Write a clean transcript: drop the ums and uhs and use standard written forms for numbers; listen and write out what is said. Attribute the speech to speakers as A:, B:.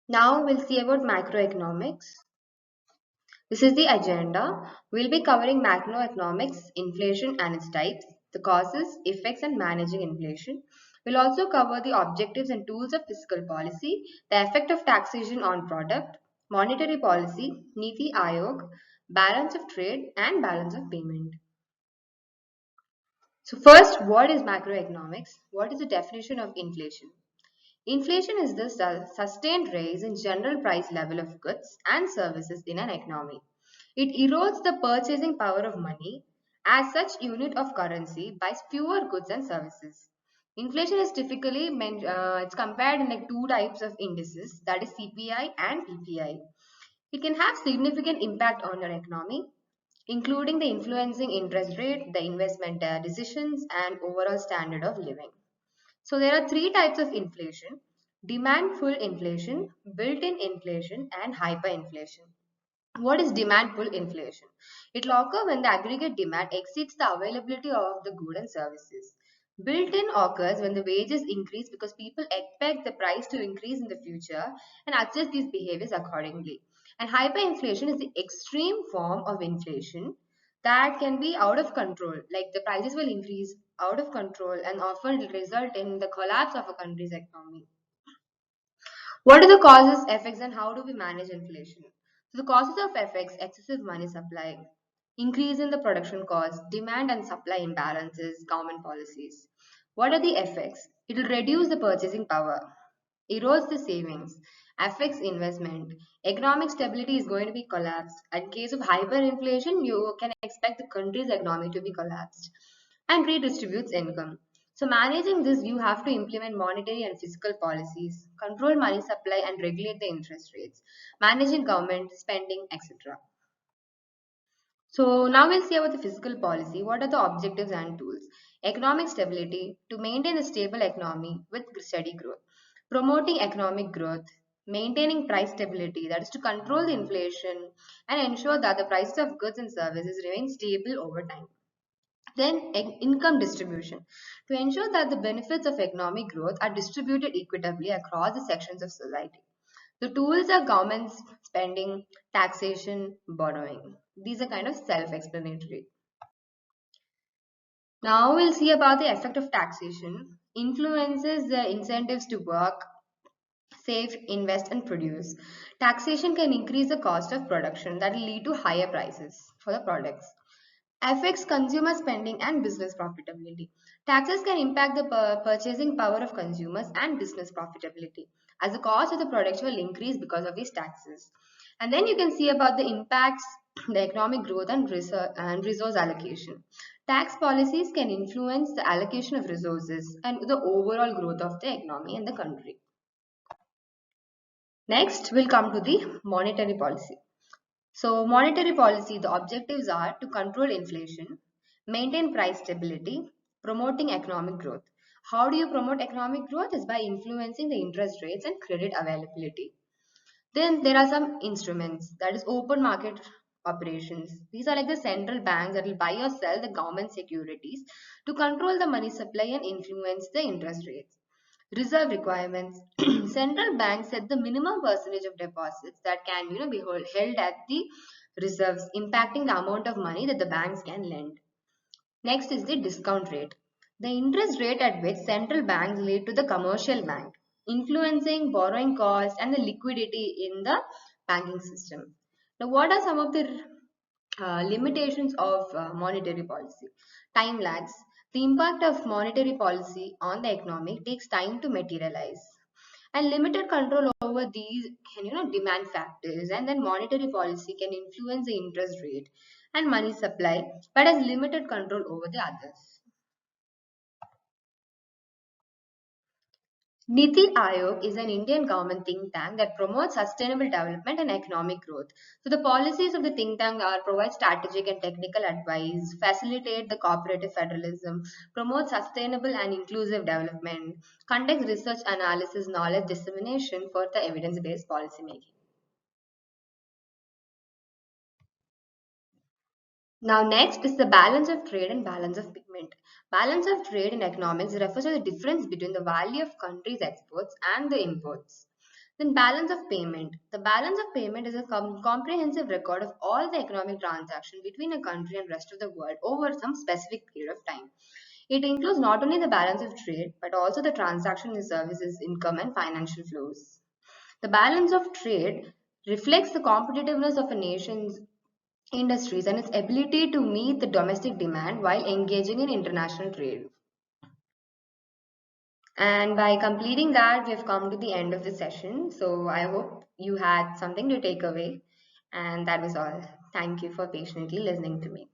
A: Now we'll see about macroeconomics. This is the agenda. We'll be covering macroeconomics, inflation and its types, the causes, effects and managing inflation. We'll also cover the objectives and tools of fiscal policy, the effect of taxation on product, monetary policy, Niti Aayog, balance of trade and balance of payment. So first, what is macroeconomics? What is the definition of inflation? Inflation is the sustained rise in general price level of goods and services in an economy. It erodes the purchasing power of money. As such, unit of currency buys fewer goods and services. Inflation is typically it's compared in like two types of indices, that is CPI and PPI. It can have significant impact on your economy, including the influencing interest rate, the investment decisions, and overall standard of living. So there are three types of inflation: demand pull inflation, built-in inflation, and hyperinflation. What is demand pull inflation? It will occur when the aggregate demand exceeds the availability of the goods and services. Built-in occurs when the wages increase because people expect the price to increase in the future and adjust these behaviors accordingly. And hyperinflation is the extreme form of inflation that can be out of control, like the prices will increase out of control and often result in the collapse of a country's economy. What are the causes, effects, and how do we manage inflation? So, the causes of effects: excessive money supply, increase in the production cost, demand and supply imbalances, government policies. What are the effects? It will reduce the purchasing power, erodes the savings, affects investment, economic stability is going to be collapsed. In case of hyperinflation, you can expect the country's economy to be collapsed, and redistributes income. So managing this, you have to implement monetary and fiscal policies, control money supply and regulate the interest rates, managing government spending, etc. So now we'll see about the fiscal policy. What are the objectives and tools? Economic stability, to maintain a stable economy with steady growth. Promoting economic growth, maintaining price stability, that is to control the inflation and ensure that the prices of goods and services remain stable over time. Then income distribution, to ensure that the benefits of economic growth are distributed equitably across the sections of society. The tools are government spending, taxation, borrowing. These are kind of self-explanatory. Now we'll see about the effect of taxation. Influences the incentives to work, save, invest, and produce. Taxation can increase the cost of production that will lead to higher prices for the products. Affects consumer spending and business profitability. Taxes can impact the purchasing power of consumers and business profitability, as the cost of the product will increase because of these taxes. And then you can see about the impacts, the economic growth and resource allocation. Tax policies can influence the allocation of resources and the overall growth of the economy and the country. Next, we'll come to the monetary policy. So, monetary policy, the objectives are to control inflation, maintain price stability, promoting economic growth. How do you promote economic growth? Is by influencing the interest rates and credit availability. Then there are some instruments, that is open market operations. These are like the central banks that will buy or sell the government securities to control the money supply and influence the interest rates. Reserve requirements. Central banks set the minimum percentage of deposits that can be held at the reserves, impacting the amount of money that the banks can lend. Next is the discount rate, the interest rate at which central banks lend to the commercial bank, influencing borrowing costs and the liquidity in the banking system. Now, what are some of the limitations of monetary policy? Time lags. The impact of monetary policy on the economy takes time to materialize. And limited control over these can, demand factors, and then monetary policy can influence the interest rate and money supply, but has limited control over the others. Niti Aayog is an Indian government think tank that promotes sustainable development and economic growth. So the policies of the think tank are provide strategic and technical advice, facilitate the cooperative federalism, promote sustainable and inclusive development, conduct research analysis, knowledge dissemination for the evidence-based policy making. Now, next is the balance of trade and balance of payment. Balance of trade in economics refers to the difference between the value of countries' exports and the imports. Then balance of payment. The balance of payment is a comprehensive record of all the economic transactions between a country and rest of the world over some specific period of time. It includes not only the balance of trade, but also the transaction in services, income, and financial flows. The balance of trade reflects the competitiveness of a nation's industries and its ability to meet the domestic demand while engaging in international trade. And by completing that, we have come to the end of the session. So I hope you had something to take away. And that was all. Thank you for patiently listening to me.